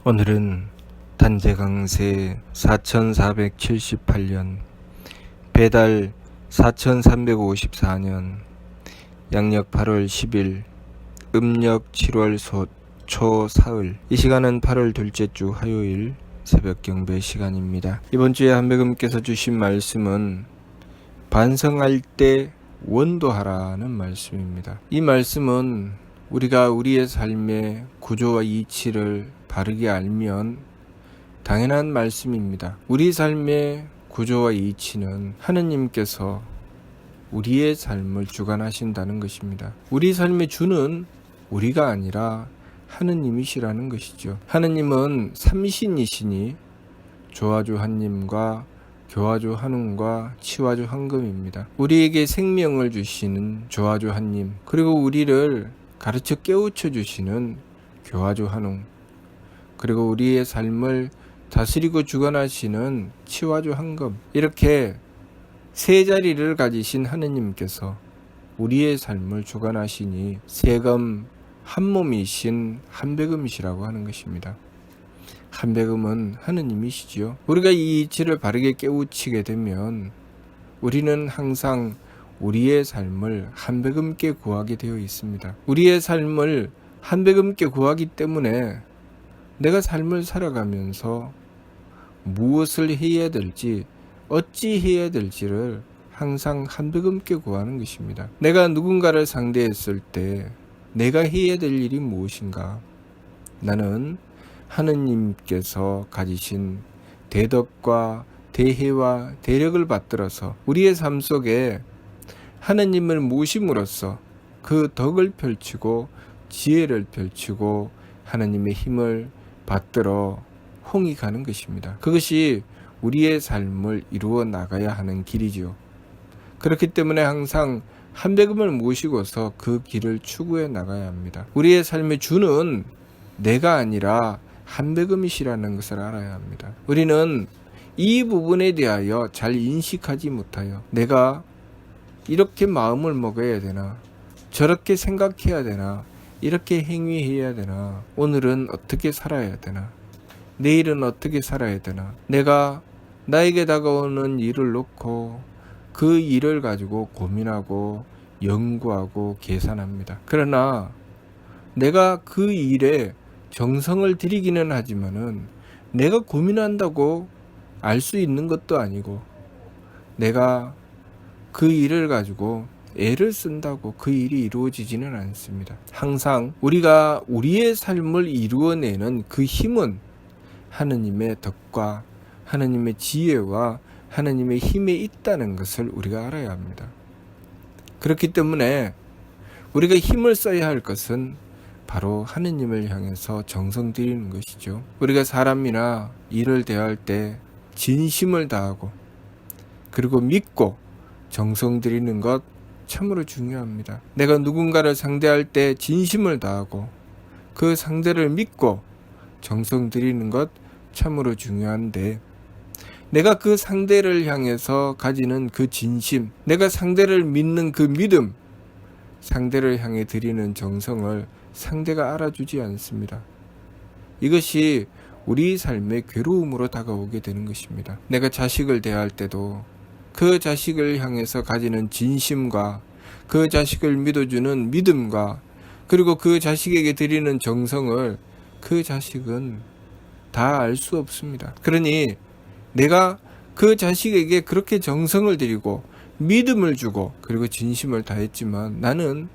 오늘은 단재강세 4478년 배달 4354년 양력 8월 10일 음력 7월 초 사흘. 이 시간은 8월 둘째 주 화요일 새벽 경배 시간입니다. 이번 주에 한배금께서 주신 말씀은 반성할 때 원도하라는 말씀입니다. 이 말씀은 우리가 우리의 삶의 구조와 이치를 바르게 알면 당연한 말씀입니다. 우리 삶의 구조와 이치는 하느님께서 우리의 삶을 주관하신다는 것입니다. 우리 삶의 주는 우리가 아니라 하느님이시라는 것이죠. 하느님은 삼신이시니 조화주 한님과 교화주 한웅과 치화주 한금입니다. 우리에게 생명을 주시는 조화주 한님, 그리고 우리를 가르쳐 깨우쳐 주시는 교화주 한웅, 그리고 우리의 삶을 다스리고 주관하시는 치화주 한금, 이렇게 세 자리를 가지신 하느님께서 우리의 삶을 주관하시니 세금 한 몸이신 한배금이시라고 하는 것입니다. 한배금은 하느님이시지요. 우리가 이 이치를 바르게 깨우치게 되면 우리는 항상 우리의 삶을 한배금께 구하게 되어 있습니다. 우리의 삶을 한배금께 구하기 때문에 내가 삶을 살아가면서 무엇을 해야 될지, 어찌 해야 될지를 항상 한배금께 구하는 것입니다. 내가 누군가를 상대했을 때 내가 해야 될 일이 무엇인가? 나는 하느님께서 가지신 대덕과 대혜와 대력을 받들어서 우리의 삶 속에 하느님을 모심으로써 그 덕을 펼치고 지혜를 펼치고 하느님의 힘을 받들어 홍이 가는 것입니다. 그것이 우리의 삶을 이루어 나가야 하는 길이죠. 그렇기 때문에 항상 한배금을 모시고서 그 길을 추구해 나가야 합니다. 우리의 삶의 주는 내가 아니라 한배금이시라는 것을 알아야 합니다. 우리는 이 부분에 대하여 잘 인식하지 못하여 내가 이렇게 마음을 먹어야 되나, 저렇게 생각해야 되나, 이렇게 행위해야 되나, 오늘은 어떻게 살아야 되나, 내일은 어떻게 살아야 되나, 내가 나에게 다가오는 일을 놓고 그 일을 가지고 고민하고 연구하고 계산합니다. 그러나 내가 그 일에 정성을 들이기는 하지만은 내가 고민한다고 알 수 있는 것도 아니고, 내가 그 일을 가지고 애를 쓴다고 그 일이 이루어지지는 않습니다. 항상 우리가 우리의 삶을 이루어내는 그 힘은 하느님의 덕과 하느님의 지혜와 하느님의 힘에 있다는 것을 우리가 알아야 합니다. 그렇기 때문에 우리가 힘을 써야 할 것은 바로 하느님을 향해서 정성 들이는 것이죠. 우리가 사람이나 일을 대할 때 진심을 다하고 그리고 믿고 정성 들이는 것 참으로 중요합니다. 내가 누군가를 상대할 때 진심을 다하고 그 상대를 믿고 정성 들이는 것 참으로 중요한데, 내가 그 상대를 향해서 가지는 그 진심, 내가 상대를 믿는 그 믿음, 상대를 향해 드리는 정성을 상대가 알아주지 않습니다. 이것이 우리 삶의 괴로움으로 다가오게 되는 것입니다. 내가 자식을 대할 때도 그 자식을 향해서 가지는 진심과 그 자식을 믿어주는 믿음과 그리고 그 자식에게 드리는 정성을 그 자식은 다 알 수 없습니다. 그러니 내가 그 자식에게 그렇게 정성을 드리고 믿음을 주고 그리고 진심을 다했지만 나는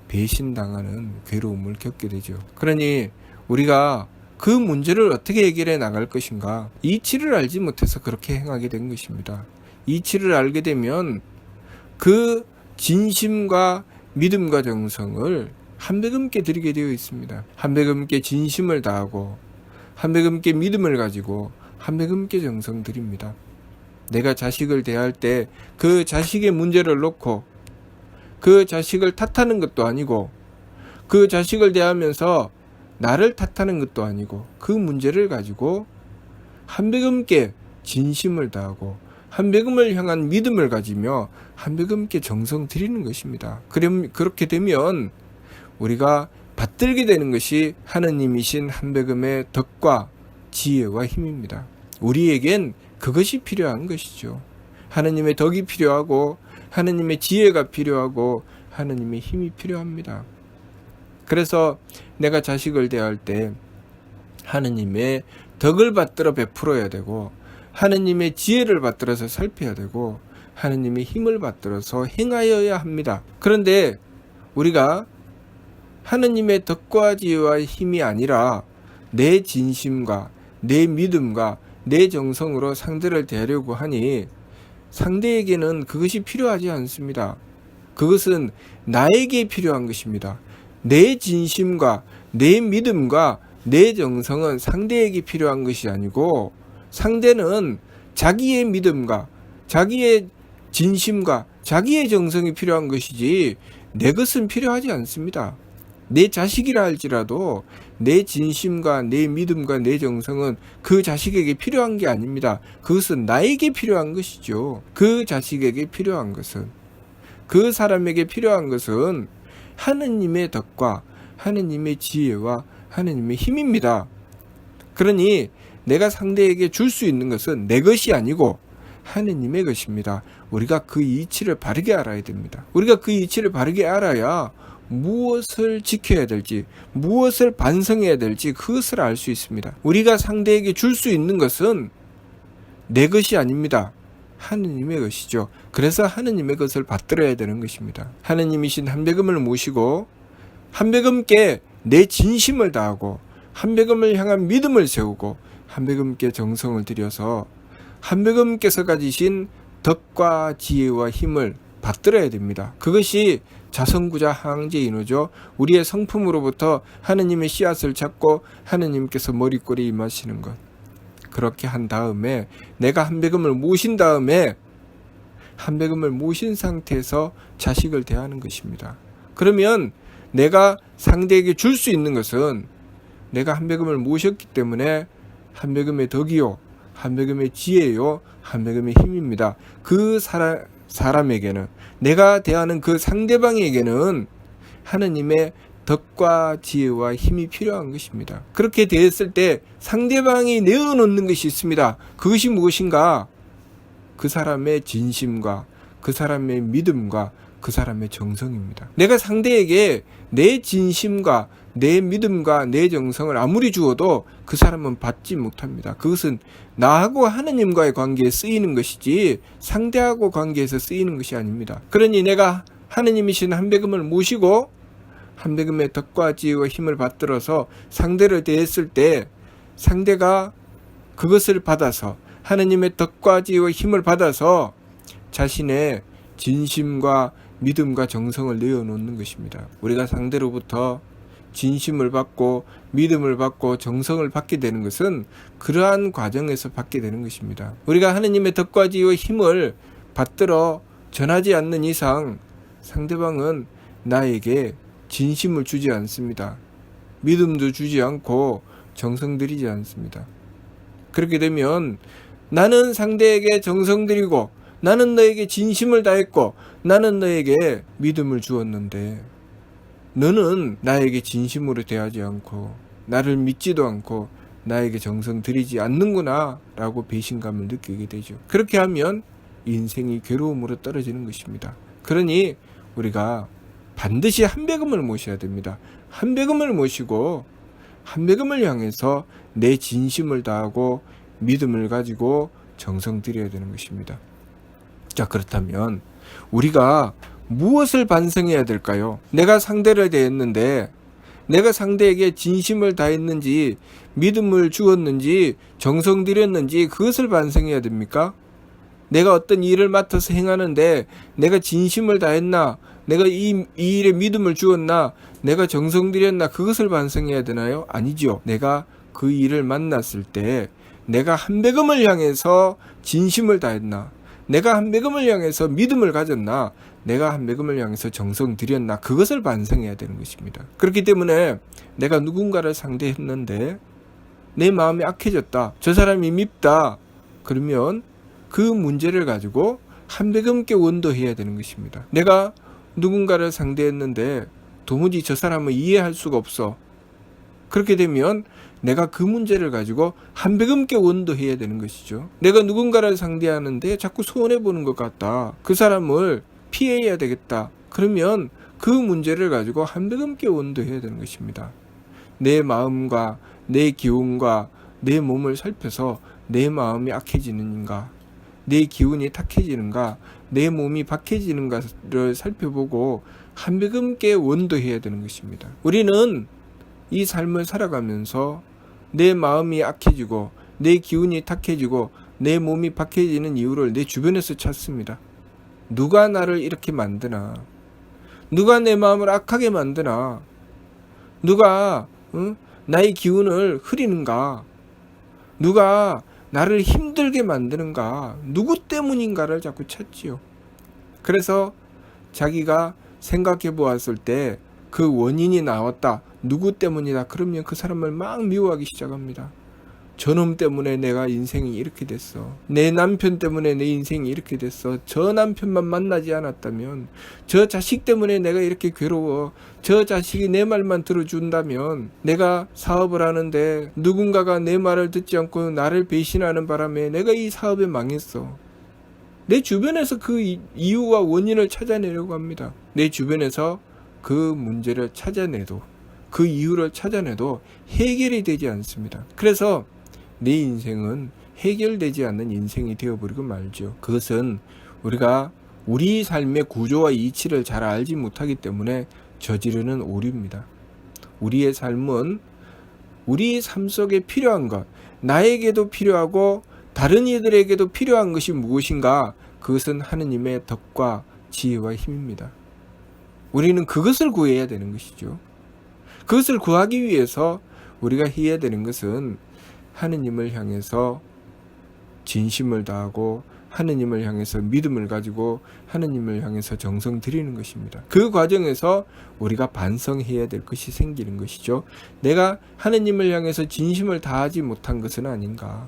배신당하는 괴로움을 겪게 되죠. 그러니 우리가 그 문제를 어떻게 해결해 나갈 것인가, 이치를 알지 못해서 그렇게 행하게 된 것입니다. 이치를 알게 되면 그 진심과 믿음과 정성을 한배금께 드리게 되어 있습니다. 한배금께 진심을 다하고 한배금께 믿음을 가지고 한배금께 정성 드립니다. 내가 자식을 대할 때 그 자식의 문제를 놓고 그 자식을 탓하는 것도 아니고 그 자식을 대하면서 나를 탓하는 것도 아니고 그 문제를 가지고 한배금께 진심을 다하고 한배금을 향한 믿음을 가지며 한배금께 정성 드리는 것입니다. 그렇게 되면 우리가 받들게 되는 것이 하느님이신 한배금의 덕과 지혜와 힘입니다. 우리에겐 그것이 필요한 것이죠. 하느님의 덕이 필요하고 하느님의 지혜가 필요하고 하느님의 힘이 필요합니다. 그래서 내가 자식을 대할 때 하느님의 덕을 받들어 베풀어야 되고 하느님의 지혜를 받들어서 살펴야 되고 하느님의 힘을 받들어서 행하여야 합니다. 그런데 우리가 하느님의 덕과 지혜와 힘이 아니라 내 진심과 내 믿음과 내 정성으로 상대를 대하려고 하니 상대에게는 그것이 필요하지 않습니다. 그것은 나에게 필요한 것입니다. 내 진심과 내 믿음과 내 정성은 상대에게 필요한 것이 아니고 상대는 자기의 믿음과 자기의 진심과 자기의 정성이 필요한 것이지 내 것은 필요하지 않습니다. 내 자식이라 할지라도 내 진심과 내 믿음과 내 정성은 그 자식에게 필요한 게 아닙니다. 그것은 나에게 필요한 것이죠. 그 자식에게 필요한 것은, 그 사람에게 필요한 것은 하느님의 덕과 하느님의 지혜와 하느님의 힘입니다. 그러니 내가 상대에게 줄 수 있는 것은 내 것이 아니고 하느님의 것입니다. 우리가 그 이치를 바르게 알아야 됩니다. 우리가 그 이치를 바르게 알아야 무엇을 지켜야 될지, 무엇을 반성해야 될지 그것을 알 수 있습니다. 우리가 상대에게 줄 수 있는 것은 내 것이 아닙니다. 하느님의 것이죠. 그래서 하느님의 것을 받들어야 되는 것입니다. 하느님이신 한배금을 모시고 한배금께 내 진심을 다하고 한배금을 향한 믿음을 세우고 한배금께 정성을 들여서 한배금께서 가지신 덕과 지혜와 힘을 받들어야 됩니다. 그것이 자성구자 항제인후죠. 우리의 성품으로부터 하느님의 씨앗을 찾고 하느님께서 머리꼬리에 임하시는 것. 그렇게 한 다음에 내가 한배금을 모신 다음에 한배금을 모신 상태에서 자식을 대하는 것입니다. 그러면 내가 상대에게 줄 수 있는 것은 내가 한배금을 모셨기 때문에 한배금의 덕이요, 한배금의 지혜요, 한배금의 힘입니다. 그 사람에게는, 내가 대하는 그 상대방에게는 하느님의 덕과 지혜와 힘이 필요한 것입니다. 그렇게 대했을 때 상대방이 내어놓는 것이 있습니다. 그것이 무엇인가? 그 사람의 진심과 그 사람의 믿음과 그 사람의 정성입니다. 내가 상대에게 내 진심과 내 믿음과 내 정성을 아무리 주어도 그 사람은 받지 못합니다. 그것은 나하고 하느님과의 관계에 쓰이는 것이지 상대하고 관계에서 쓰이는 것이 아닙니다. 그러니 내가 하느님이신 한배금을 모시고 한배금의 덕과 지혜와 힘을 받들어서 상대를 대했을 때 상대가 그것을 받아서 하느님의 덕과 지혜와 힘을 받아서 자신의 진심과 믿음과 정성을 내어놓는 것입니다. 우리가 상대로부터 진심을 받고 믿음을 받고 정성을 받게 되는 것은 그러한 과정에서 받게 되는 것입니다. 우리가 하느님의 덕과 지혜와 힘을 받들어 전하지 않는 이상 상대방은 나에게 진심을 주지 않습니다. 믿음도 주지 않고 정성 들이지 않습니다. 그렇게 되면 나는 상대에게 정성 들이고 나는 너에게 진심을 다했고 나는 너에게 믿음을 주었는데 너는 나에게 진심으로 대하지 않고 나를 믿지도 않고 나에게 정성 들이지 않는구나 라고 배신감을 느끼게 되죠. 그렇게 하면 인생이 괴로움으로 떨어지는 것입니다. 그러니 우리가 반드시 한배금을 모셔야 됩니다. 한배금을 모시고 한배금을 향해서 내 진심을 다하고 믿음을 가지고 정성 들여야 되는 것입니다. 자, 그렇다면 우리가 무엇을 반성해야 될까요? 내가 상대를 대했는데 내가 상대에게 진심을 다했는지 믿음을 주었는지 정성 들였는지 그것을 반성해야 됩니까? 내가 어떤 일을 맡아서 행하는데 내가 진심을 다했나? 내가 이 일에 믿음을 주었나? 내가 정성 들였나? 그것을 반성해야 되나요? 아니죠. 내가 그 일을 만났을 때 내가 한배금을 향해서 진심을 다했나? 내가 한배금을 향해서 믿음을 가졌나? 내가 한배금을 향해서 정성 들였나? 그것을 반성해야 되는 것입니다. 그렇기 때문에 내가 누군가를 상대했는데 내 마음이 악해졌다. 저 사람이 밉다. 그러면 그 문제를 가지고 한배금께 원도해야 되는 것입니다. 내가 누군가를 상대했는데 도무지 저 사람을 이해할 수가 없어. 그렇게 되면 내가 그 문제를 가지고 한백음께 원도해야 되는 것이죠. 내가 누군가를 상대하는데 자꾸 손해보는 것 같다. 그 사람을 피해야 되겠다. 그러면 그 문제를 가지고 한백음께 원도해야 되는 것입니다. 내 마음과 내 기운과 내 몸을 살펴서 내 마음이 악해지는가, 내 기운이 탁해지는가, 내 몸이 박해지는가를 살펴보고 한백음께 원도해야 되는 것입니다. 우리는 이 삶을 살아가면서 내 마음이 악해지고 내 기운이 탁해지고 내 몸이 박해지는 이유를 내 주변에서 찾습니다. 누가 나를 이렇게 만드나? 누가 내 마음을 악하게 만드나? 누가 나의 기운을 흐리는가? 누가 나를 힘들게 만드는가? 누구 때문인가를 자꾸 찾지요. 그래서 자기가 생각해 보았을 때 그 원인이 나왔다. 누구 때문이다. 그러면 그 사람을 막 미워하기 시작합니다. 저놈 때문에 내가 인생이 이렇게 됐어. 내 남편 때문에 내 인생이 이렇게 됐어. 저 남편만 만나지 않았다면, 저 자식 때문에 내가 이렇게 괴로워. 저 자식이 내 말만 들어준다면, 내가 사업을 하는데 누군가가 내 말을 듣지 않고 나를 배신하는 바람에 내가 이 사업에 망했어. 내 주변에서 그 이유와 원인을 찾아내려고 합니다. 내 주변에서 그 문제를 찾아내도, 그 이유를 찾아내도 해결이 되지 않습니다. 그래서 내 인생은 해결되지 않는 인생이 되어버리고 말죠. 그것은 우리가 우리 삶의 구조와 이치를 잘 알지 못하기 때문에 저지르는 오류입니다. 우리의 삶은 우리 삶 속에 필요한 것, 나에게도 필요하고 다른 이들에게도 필요한 것이 무엇인가? 그것은 하느님의 덕과 지혜와 힘입니다. 우리는 그것을 구해야 되는 것이죠. 그것을 구하기 위해서 우리가 해야 되는 것은 하느님을 향해서 진심을 다하고 하느님을 향해서 믿음을 가지고 하느님을 향해서 정성 들이는 것입니다. 그 과정에서 우리가 반성해야 될 것이 생기는 것이죠. 내가 하느님을 향해서 진심을 다하지 못한 것은 아닌가?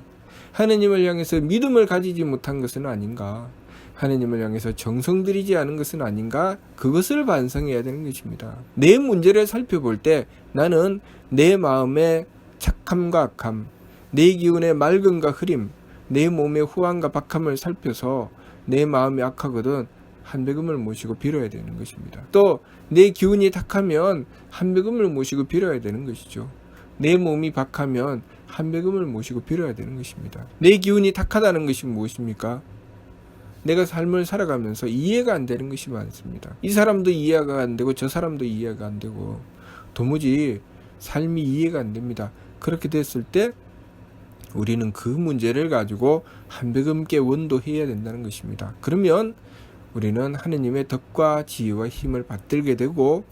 하느님을 향해서 믿음을 가지지 못한 것은 아닌가? 하느님을 향해서 정성 들이지 않은 것은 아닌가? 그것을 반성해야 되는 것입니다. 내 문제를 살펴볼 때 나는 내 마음의 착함과 악함, 내 기운의 맑음과 흐림, 내 몸의 후함과 박함을 살펴서 내 마음이 악하거든 한백음을 모시고 빌어야 되는 것입니다. 또 내 기운이 탁하면 한백음을 모시고 빌어야 되는 것이죠. 내 몸이 박하면 한백음을 모시고 빌어야 되는 것입니다. 내 기운이 탁하다는 것이 무엇입니까? 내가 삶을 살아가면서 이해가 안 되는 것이 많습니다. 이 사람도 이해가 안 되고 저 사람도 이해가 안 되고 도무지 삶이 이해가 안 됩니다. 그렇게 됐을 때 우리는 그 문제를 가지고 한백음께 원도해야 된다는 것입니다. 그러면 우리는 하느님의 덕과 지혜와 힘을 받들게 되고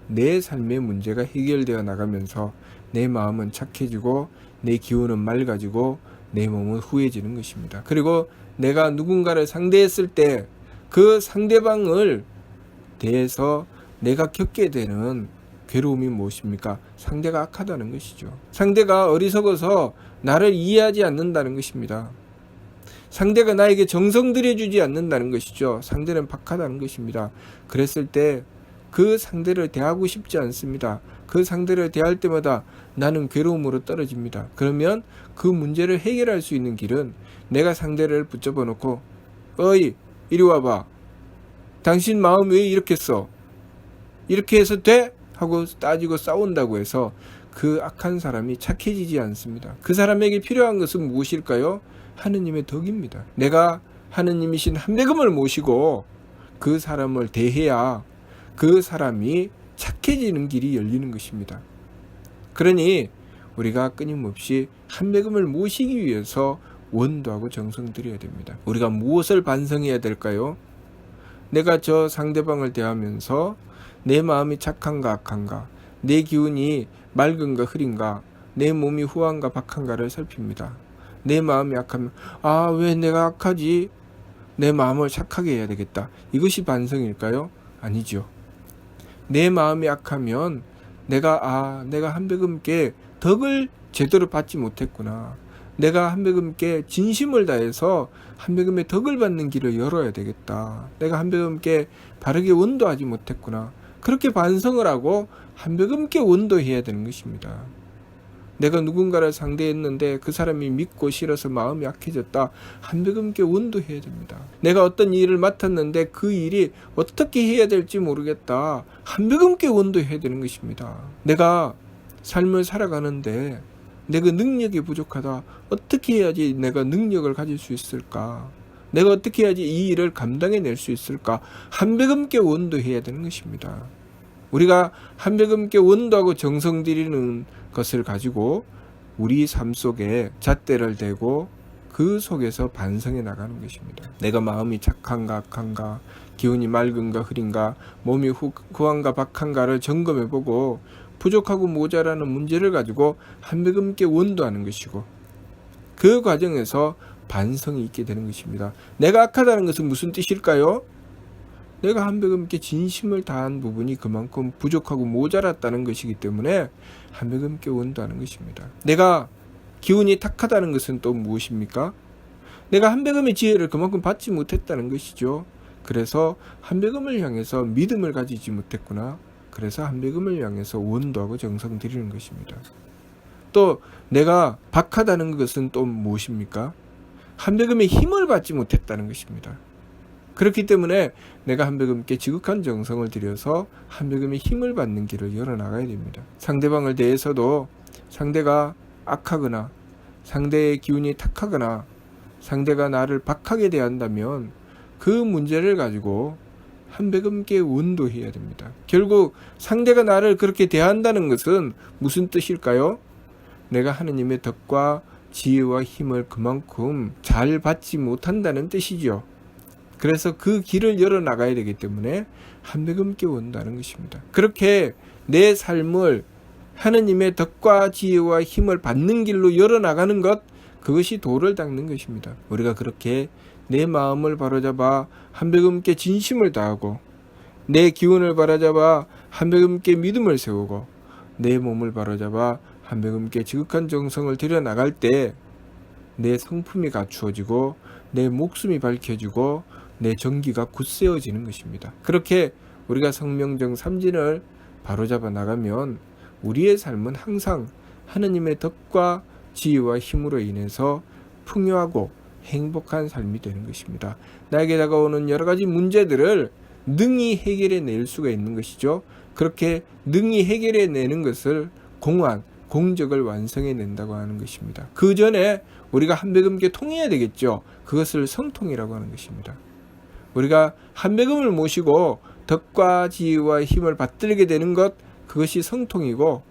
내 삶의 문제가 해결되어 나가면서 내 마음은 착해지고 내 기운은 맑아지고 내 몸은 후해지는 것입니다. 그리고 내가 누군가를 상대했을 때 그 상대방을 대해서 내가 겪게 되는 괴로움이 무엇입니까? 상대가 악하다는 것이죠. 상대가 어리석어서 나를 이해하지 않는다는 것입니다. 상대가 나에게 정성 들여주지 않는다는 것이죠. 상대는 박하다는 것입니다. 그랬을 때 그 상대를 대하고 싶지 않습니다. 그 상대를 대할 때마다 나는 괴로움으로 떨어집니다. 그러면 그 문제를 해결할 수 있는 길은 내가 상대를 붙잡아 놓고 어이 이리 와봐. 당신 마음 왜 이렇게 써? 이렇게 해서 돼? 하고 따지고 싸운다고 해서 그 악한 사람이 착해지지 않습니다. 그 사람에게 필요한 것은 무엇일까요? 하느님의 덕입니다. 내가 하느님이신 한백음을 모시고 그 사람을 대해야 그 사람이 착해지는 길이 열리는 것입니다. 그러니 우리가 끊임없이 한백음을 모시기 위해서 원도하고 정성 들여야 됩니다. 우리가 무엇을 반성해야 될까요? 내가 저 상대방을 대하면서 내 마음이 착한가 악한가, 내 기운이 맑은가 흐린가, 내 몸이 후한가 박한가를 살핍니다. 내 마음이 악하면 왜 내가 악하지? 내 마음을 착하게 해야 되겠다. 이것이 반성일까요? 아니죠. 내 마음이 악하면 내가 한백음께 덕을 제대로 받지 못했구나. 내가 한백음께 진심을 다해서 한백음의 덕을 받는 길을 열어야 되겠다. 내가 한백음께 바르게 원도하지 못했구나. 그렇게 반성을 하고 한백음께 원도해야 되는 것입니다. 내가 누군가를 상대했는데 그 사람이 믿고 싫어서 마음이 약해졌다. 한백음께 원도해야 됩니다. 내가 어떤 일을 맡았는데 그 일이 어떻게 해야 될지 모르겠다. 한백음께 원도해야 되는 것입니다. 내가 삶을 살아가는데 내가 능력이 부족하다. 어떻게 해야지 내가 능력을 가질 수 있을까? 내가 어떻게 해야지 이 일을 감당해낼 수 있을까? 한백음께 원도해야 되는 것입니다. 우리가 한백음께 원도하고 정성 들이는 것을 가지고 우리 삶 속에 잣대를 대고 그 속에서 반성해 나가는 것입니다. 내가 마음이 착한가 악한가, 기운이 맑은가 흐린가, 몸이 후한가 박한가를 점검해보고 부족하고 모자라는 문제를 가지고 한백음께 원도하는 것이고, 그 과정에서 반성이 있게 되는 것입니다. 내가 악하다는 것은 무슨 뜻일까요? 내가 한백음께 진심을 다한 부분이 그만큼 부족하고 모자랐다는 것이기 때문에 한백음께 원도하는 것입니다. 내가 기운이 탁하다는 것은 또 무엇입니까? 내가 한백음의 지혜를 그만큼 받지 못했다는 것이죠. 그래서 한백음을 향해서 믿음을 가지지 못했구나. 그래서 한백음을 향해서 원도하고 정성 들이는 것입니다. 또 내가 박하다는 것은 또 무엇입니까? 한백음의 힘을 받지 못했다는 것입니다. 그렇기 때문에 내가 한백음께 지극한 정성을 들여서 한백음의 힘을 받는 길을 열어나가야 됩니다. 상대방을 대해서도 상대가 악하거나 상대의 기운이 탁하거나 상대가 나를 박하게 대한다면 그 문제를 가지고 한백음께 원도해야 됩니다. 결국 상대가 나를 그렇게 대한다는 것은 무슨 뜻일까요? 내가 하느님의 덕과 지혜와 힘을 그만큼 잘 받지 못한다는 뜻이죠. 그래서 그 길을 열어나가야 되기 때문에 한백음께 원도하는 것입니다. 그렇게 내 삶을 하느님의 덕과 지혜와 힘을 받는 길로 열어나가는 것, 그것이 도를 닦는 것입니다. 우리가 그렇게 내 마음을 바로잡아 한백음께 진심을 다하고 내 기운을 바로잡아 한백음께 믿음을 세우고 내 몸을 바로잡아 한백음께 지극한 정성을 들여나갈 때 내 성품이 갖추어지고 내 목숨이 밝혀지고 내 정기가 굳세어지는 것입니다. 그렇게 우리가 성명정 삼진을 바로잡아 나가면 우리의 삶은 항상 하느님의 덕과 지혜와 힘으로 인해서 풍요하고 행복한 삶이 되는 것입니다. 나에게 다가오는 여러 가지 문제들을 능히 해결해 낼 수가 있는 것이죠. 그렇게 능히 해결해 내는 것을 공적을 완성해 낸다고 하는 것입니다. 그 전에 우리가 한백음께 통해야 되겠죠. 그것을 성통이라고 하는 것입니다. 우리가 한백음을 모시고 덕과 지혜와 힘을 받들게 되는 것, 그것이 성통이고,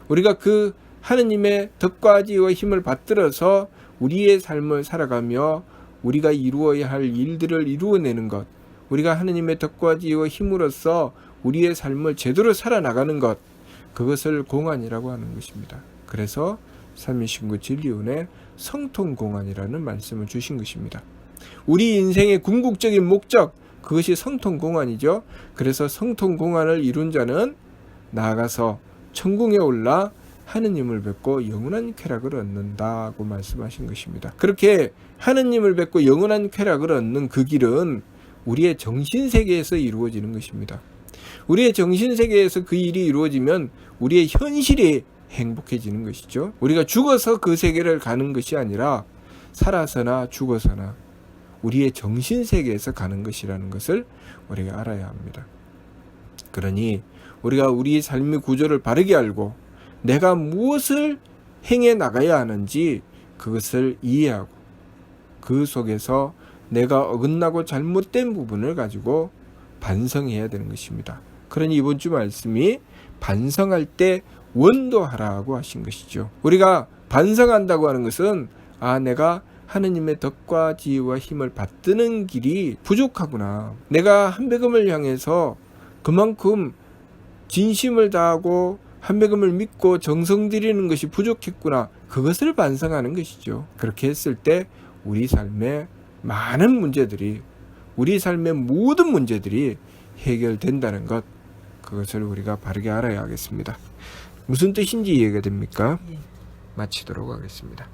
우리가 그 하느님의 덕과 지혜와 힘을 받들어서 우리의 삶을 살아가며 우리가 이루어야 할 일들을 이루어내는 것, 우리가 하느님의 덕과 지혜와 힘으로써 우리의 삶을 제대로 살아나가는 것, 그것을 공안이라고 하는 것입니다. 그래서 삼위신구 진리운에 성통공안이라는 말씀을 주신 것입니다. 우리 인생의 궁극적인 목적, 그것이 성통공안이죠. 그래서 성통공안을 이룬 자는 나아가서 천궁에 올라 하느님을 뵙고 영원한 쾌락을 얻는다고 말씀하신 것입니다. 그렇게 하느님을 뵙고 영원한 쾌락을 얻는 그 길은 우리의 정신세계에서 이루어지는 것입니다. 우리의 정신세계에서 그 일이 이루어지면 우리의 현실이 행복해지는 것이죠. 우리가 죽어서 그 세계를 가는 것이 아니라 살아서나 죽어서나 우리의 정신세계에서 가는 것이라는 것을 우리가 알아야 합니다. 그러니 우리가 우리 삶의 구조를 바르게 알고 내가 무엇을 행해 나가야 하는지 그것을 이해하고 그 속에서 내가 어긋나고 잘못된 부분을 가지고 반성해야 되는 것입니다. 그러니 이번 주 말씀이 반성할 때 원도하라고 하신 것이죠. 우리가 반성한다고 하는 것은 내가 하느님의 덕과 지혜와 힘을 받드는 길이 부족하구나. 내가 한백음을 향해서 그만큼 진심을 다하고 한백음을 믿고 정성 들이는 것이 부족했구나. 그것을 반성하는 것이죠. 그렇게 했을 때 우리 삶의 많은 문제들이, 우리 삶의 모든 문제들이 해결된다는 것, 그것을 우리가 바르게 알아야 하겠습니다. 무슨 뜻인지 이해가 됩니까? 마치도록 하겠습니다.